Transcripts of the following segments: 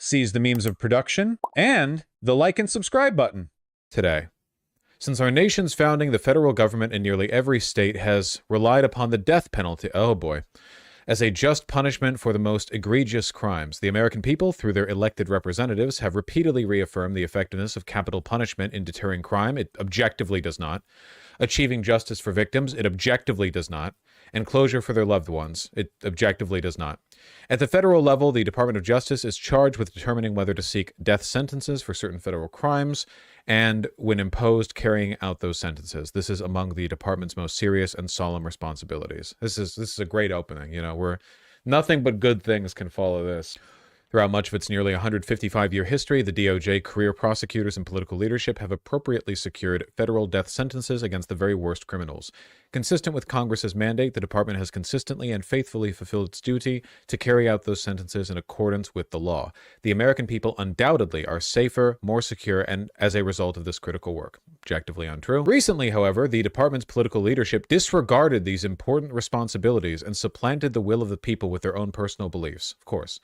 seize the means of production, and the like and subscribe button. Today, since our nation's founding, the federal government in nearly every state has relied upon the death penalty, oh boy, as a just punishment for the most egregious crimes. The American people, through their elected representatives, have repeatedly reaffirmed the effectiveness of capital punishment in deterring crime. It objectively does not. Achieving justice for victims, it objectively does not. And closure for their loved ones, it objectively does not. At the federal level, the Department of Justice is charged with determining whether to seek death sentences for certain federal crimes, and when imposed, carrying out those sentences. This is among the department's most serious and solemn responsibilities. This is a great opening, you know, where nothing but good things can follow this. Throughout much of its nearly 155-year history, the DOJ, career prosecutors, and political leadership have appropriately secured federal death sentences against the very worst criminals. Consistent with Congress's mandate, the department has consistently and faithfully fulfilled its duty to carry out those sentences in accordance with the law. The American people undoubtedly are safer, more secure, and as a result of this critical work. Objectively untrue. Recently, however, the department's political leadership disregarded these important responsibilities and supplanted the will of the people with their own personal beliefs, of course.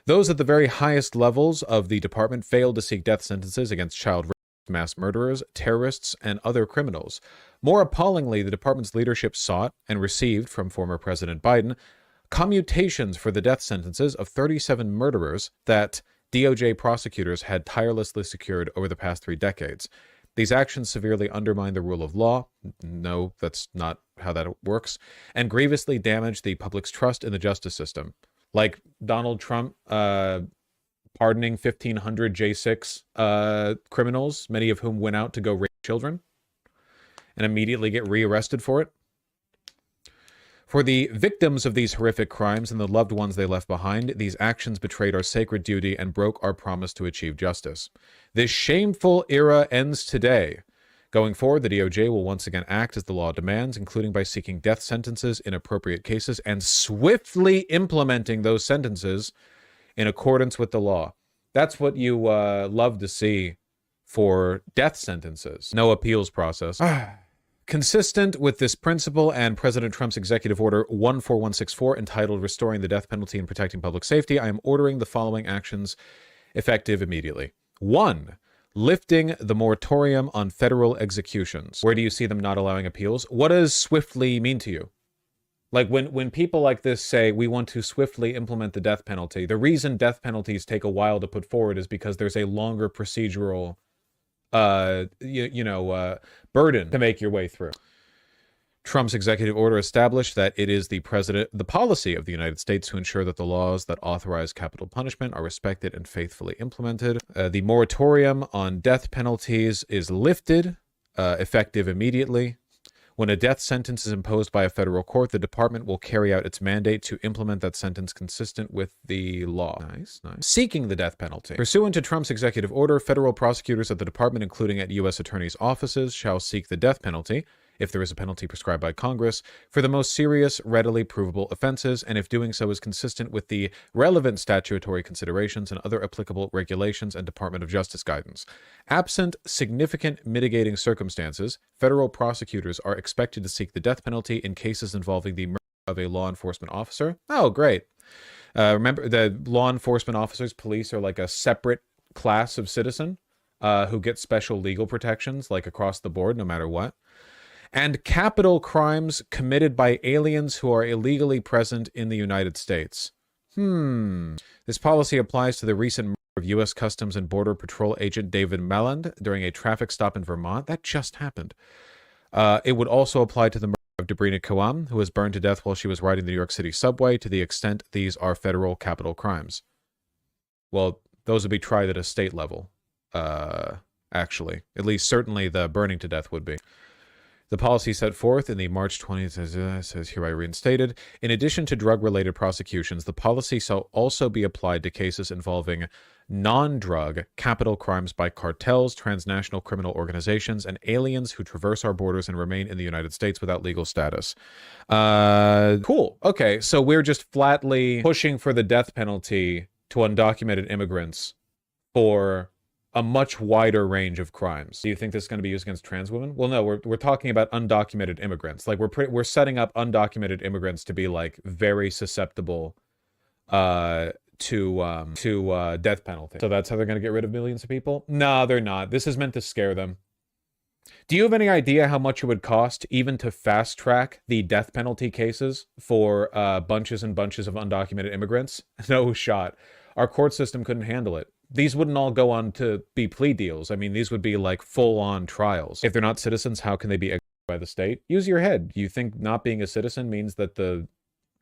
Those at the very highest levels of the department failed to seek death sentences against child rapists, mass murderers, terrorists, and other criminals. More appallingly, the department's leadership sought and received from former President Biden commutations for the death sentences of 37 murderers that DOJ prosecutors had tirelessly secured over the past 3 decades. These actions severely undermine the rule of law. No, that's not how that works. And grievously damage the public's trust in the justice system. Like Donald Trump pardoning 1,500 J6 criminals, many of whom went out to go rape children, and immediately get rearrested for it. For the victims of these horrific crimes and the loved ones they left behind, these actions betrayed our sacred duty and broke our promise to achieve justice. This shameful era ends today. Going forward, the DOJ will once again act as the law demands, including by seeking death sentences in appropriate cases and swiftly implementing those sentences in accordance with the law. That's what you love to see for death sentences. No appeals process. Consistent with this principle and President Trump's Executive Order 14164, entitled Restoring the Death Penalty and Protecting Public Safety, I am ordering the following actions effective immediately. 1. Lifting the moratorium on federal executions. Where do you see them not allowing appeals? What does swiftly mean to you? Like when people like this say, we want to swiftly implement the death penalty, the reason death penalties take a while to put forward is because there's a longer procedural, burden to make your way through. Trump's executive order established that it is the policy of the United States to ensure that the laws that authorize capital punishment are respected and faithfully implemented. The moratorium on death penalties is lifted, effective immediately. When a death sentence is imposed by a federal court, the department will carry out its mandate to implement that sentence consistent with the law. Nice. Seeking the death penalty. Pursuant to Trump's executive order, federal prosecutors at the department, including at U.S. attorneys' offices, shall seek the death penalty, if there is a penalty prescribed by Congress, for the most serious, readily provable offenses, and if doing so is consistent with the relevant statutory considerations and other applicable regulations and Department of Justice guidance. Absent significant mitigating circumstances, federal prosecutors are expected to seek the death penalty in cases involving the murder of a law enforcement officer. Oh, great. Remember, the law enforcement officers, police, are like a separate class of citizen who get special legal protections, like across the board, no matter what. And capital crimes committed by aliens who are illegally present in the United States. This policy applies to the recent murder of U.S. Customs and Border Patrol agent David Melland during a traffic stop in Vermont. That just happened. It would also apply to the murder of Debrina Kowam, who was burned to death while she was riding the New York City subway, to the extent these are federal capital crimes. Well, those would be tried at a state level, actually. At least certainly the burning to death would be. The policy set forth in the March 20th, says hereby reinstated, in addition to drug-related prosecutions, the policy shall also be applied to cases involving non-drug capital crimes by cartels, transnational criminal organizations, and aliens who traverse our borders and remain in the United States without legal status. Cool. Okay, so we're just flatly pushing for the death penalty to undocumented immigrants for a much wider range of crimes. Do you think this is going to be used against trans women? Well, no, we're talking about undocumented immigrants. Like we're setting up undocumented immigrants to be like very susceptible to death penalty. So that's how they're going to get rid of millions of people? No, they're not. This is meant to scare them. Do you have any idea how much it would cost even to fast track the death penalty cases for bunches and bunches of undocumented immigrants? No shot. Our court system couldn't handle it. These wouldn't all go on to be plea deals. I mean, these would be like full-on trials. If they're not citizens, how can they be executed by the state? Use your head. You think not being a citizen means that the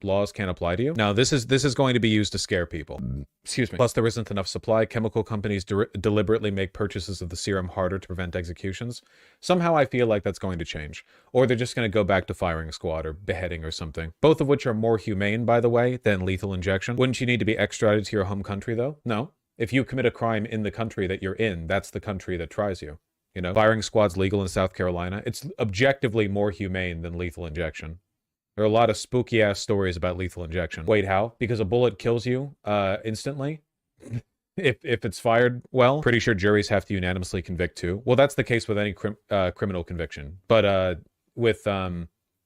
laws can't apply to you? No, this is going to be used to scare people. Excuse me. Plus, there isn't enough supply. Chemical companies deliberately make purchases of the serum harder to prevent executions. Somehow I feel like that's going to change. Or they're just going to go back to firing squad or beheading or something. Both of which are more humane, by the way, than lethal injection. Wouldn't you need to be extradited to your home country, though? No. If you commit a crime in the country that you're in, that's the country that tries you. You know, firing squad's legal in South Carolina. It's objectively more humane than lethal injection. There are a lot of spooky-ass stories about lethal injection. Wait, how? Because a bullet kills you instantly? if it's fired well? Pretty sure juries have to unanimously convict too. Well, that's the case with any criminal conviction. But with,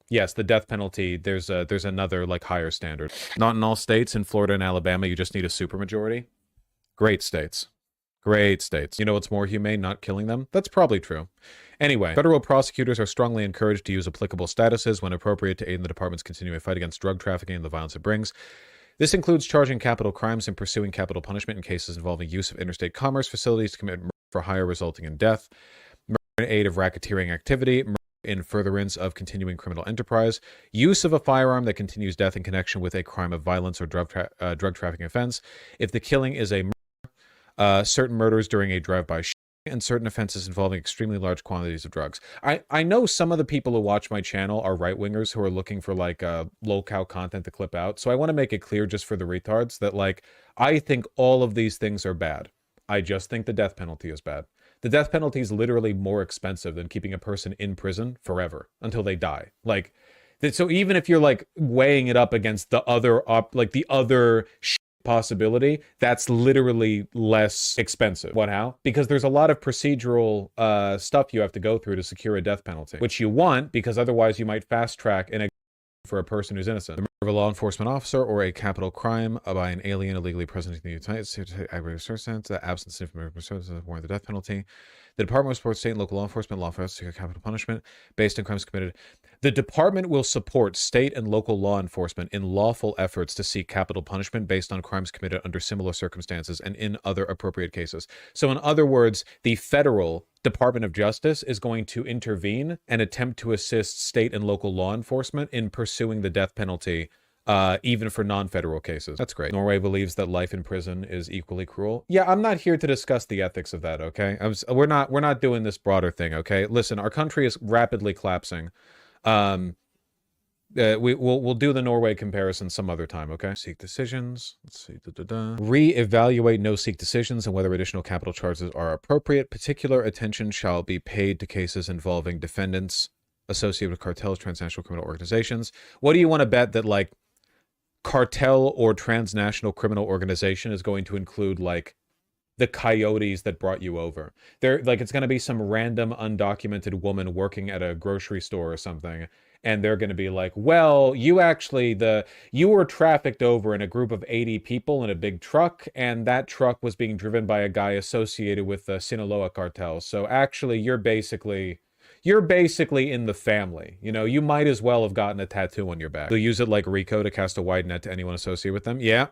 yes, the death penalty, there's another, like, higher standard. Not in all states. In Florida and Alabama, you just need a supermajority. Great states. Great states. You know what's more humane? Not killing them? That's probably true. Anyway, federal prosecutors are strongly encouraged to use applicable statuses when appropriate to aid in the department's continuing fight against drug trafficking and the violence it brings. This includes charging capital crimes and pursuing capital punishment in cases involving use of interstate commerce facilities to commit murder for hire resulting in death, murder in aid of racketeering activity, murder in furtherance of continuing criminal enterprise, use of a firearm that continues death in connection with a crime of violence or drug trafficking offense. If the killing is a murder, certain murders during a drive-by shooting, and certain offenses involving extremely large quantities of drugs. I know some of the people who watch my channel are right-wingers who are looking for, like, low-cow content to clip out. So I want to make it clear just for the retards that, like, I think all of these things are bad. I just think the death penalty is bad. The death penalty is literally more expensive than keeping a person in prison forever until they die. Like, so even if you're, like, weighing it up against the other, possibility, that's literally less expensive. What, how? Because there's a lot of procedural stuff you have to go through to secure a death penalty, which you want because otherwise you might fast track an for a person who's innocent. The murder of a law enforcement officer or a capital crime by an alien illegally present in the United States, the absence of information warrant the death penalty. The Department will support state and local law enforcement to capital punishment based on crimes committed. The department will support state and local law enforcement in lawful efforts to seek capital punishment based on crimes committed under similar circumstances and in other appropriate cases. So in other words, the federal Department of Justice is going to intervene and attempt to assist state and local law enforcement in pursuing the death penalty, even for non-federal cases. That's great. Norway believes that life in prison is equally cruel. Yeah, I'm not here to discuss the ethics of that, okay? We're not doing this broader thing, okay? Listen, our country is rapidly collapsing. We'll do the Norway comparison some other time, okay? Seek decisions. Let's see. Re-evaluate no-seek decisions and whether additional capital charges are appropriate. Particular attention shall be paid to cases involving defendants associated with cartels, transnational criminal organizations. What do you want to bet that, like, cartel or transnational criminal organization is going to include, like, the coyotes that brought you over? They're like, it's going to be some random undocumented woman working at a grocery store or something, and they're going to be like, well, you were trafficked over in a group of 80 people in a big truck, and that truck was being driven by a guy associated with the Sinaloa cartel. So actually, you're basically in the family. You know, you might as well have gotten a tattoo on your back. They'll use it like RICO to cast a wide net to anyone associated with them. Yeah,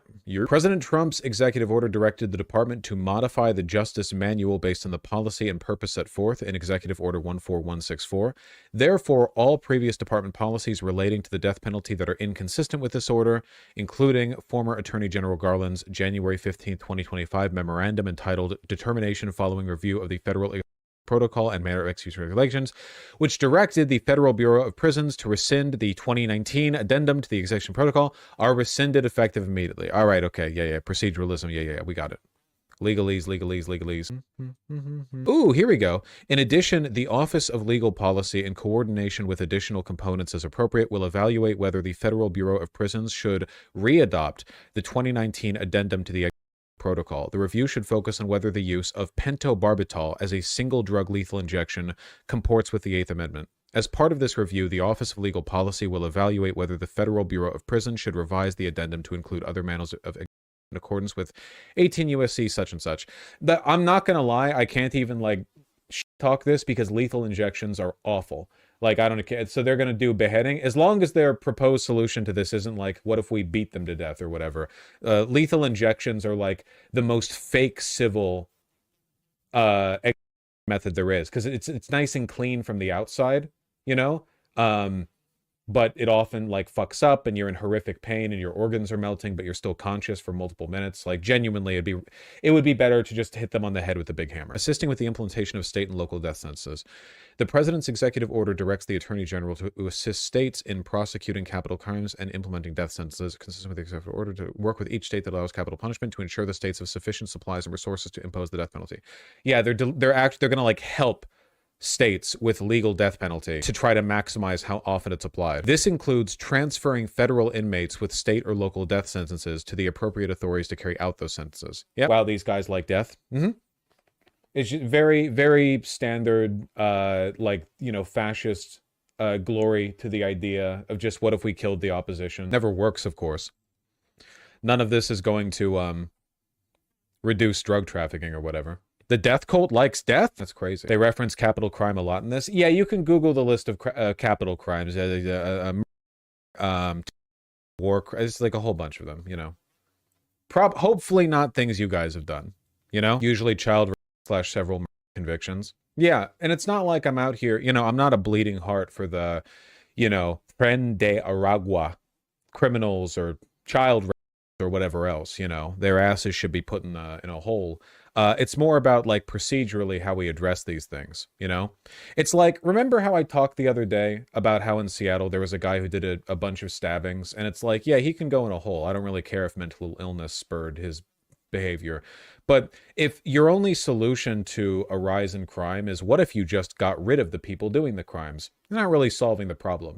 President Trump's executive order directed the department to modify the Justice Manual based on the policy and purpose set forth in Executive Order 14164. Therefore, all previous department policies relating to the death penalty that are inconsistent with this order, including former Attorney General Garland's January 15, 2025 memorandum entitled Determination Following Review of the Federal Protocol and Manner of Execution Regulations, which directed the Federal Bureau of Prisons to rescind the 2019 addendum to the Execution Protocol, are rescinded effective immediately. All right, okay, yeah, proceduralism, yeah, we got it. Legalese. Ooh, here we go. In addition, the Office of Legal Policy, in coordination with additional components as appropriate, will evaluate whether the Federal Bureau of Prisons should readopt the 2019 addendum to the Protocol. The review should focus on whether the use of pentobarbital as a single drug lethal injection comports with the Eighth Amendment. As part of this review, the Office of Legal Policy will evaluate whether the Federal Bureau of Prisons should revise the addendum to include other manners of in accordance with 18 USC such and such. I'm not gonna lie, I can't even like talk this because lethal injections are awful. Like, I don't care. So they're going to do beheading. As long as their proposed solution to this isn't like, what if we beat them to death or whatever? Lethal injections are like the most fake civil method there is. Because it's nice and clean from the outside, you know? But it often like fucks up and you're in horrific pain and your organs are melting, but you're still conscious for multiple minutes. Like, genuinely, it would be better to just hit them on the head with a big hammer. Assisting with the implementation of state and local death sentences. The president's executive order directs the attorney general to assist states in prosecuting capital crimes and implementing death sentences, consistent with the executive order to work with each state that allows capital punishment to ensure the states have sufficient supplies and resources to impose the death penalty. Yeah, they're going to like help states with legal death penalty to try to maximize how often it's applied. This includes transferring federal inmates with state or local death sentences to the appropriate authorities to carry out those sentences. Yeah, wow, these guys like death. It's just very, very standard, like, you know, fascist glory to the idea of just what if we killed the opposition. Never works, of course. None of this is going to reduce drug trafficking or whatever. The death cult likes death? That's crazy. They reference capital crime a lot in this. Yeah, you can Google the list of capital crimes. War, it's like a whole bunch of them, you know. Hopefully not things you guys have done, you know? Usually child / several convictions. Yeah, and it's not like I'm out here, you know, I'm not a bleeding heart for the, you know, Tren de Aragua criminals or child or whatever else, you know. Their asses should be put in a hole. It's more about like procedurally how we address these things, you know? It's like, remember how I talked the other day about how in Seattle there was a guy who did a bunch of stabbings, and it's like, yeah, he can go in a hole. I don't really care if mental illness spurred his behavior. But if your only solution to a rise in crime is what if you just got rid of the people doing the crimes, you're not really solving the problem.